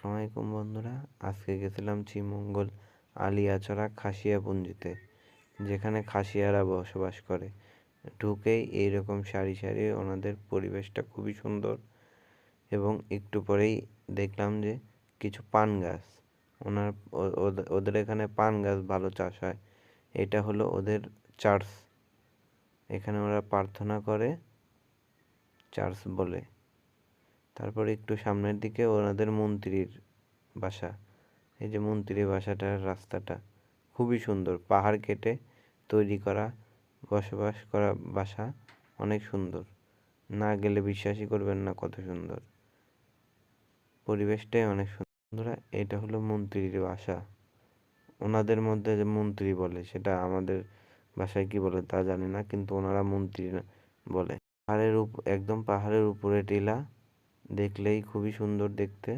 আসসালামু আলাইকুম বন্ধুরা। আজকে গেছিলাম শ্রীমঙ্গল আলিয়াছড়া খাসিয়াপুঞ্জিতে, যেখানে খাসিয়ারা বসবাস করে। ঢুকেই এইরকম সারি সারি ওনাদের পরিবেশটা খুবই সুন্দর, এবং একটু পরেই দেখলাম যে কিছু পান গাছ। ওদের এখানে পান গাছ ভালো চাষ হয়। এটা হলো ওদের চার্চ। এখানে ওরা প্রার্থনা করে, চার্চ বলে। তারপরে একটু সামনের দিকে ওনাদের মন্ত্রীর বাসা। এই যে মন্ত্রীর বাসাটার রাস্তাটা খুবই সুন্দর, পাহাড় কেটে তৈরি করা বসবাস করা বাসা, অনেক সুন্দর। না গেলে বিশ্বাসই করবেন না কত সুন্দর, পরিবেশটাই অনেক সুন্দর। এটা হলো মন্ত্রীর বাসা। ওনাদের মধ্যে যে মন্ত্রী বলে, সেটা আমাদের ভাষায় কি বলে তা জানি না, কিন্তু ওনারা মন্ত্রী বলে। একদম পাহাড়ের উপরে টিলা, দেখলেই খুবই সুন্দর দেখতে।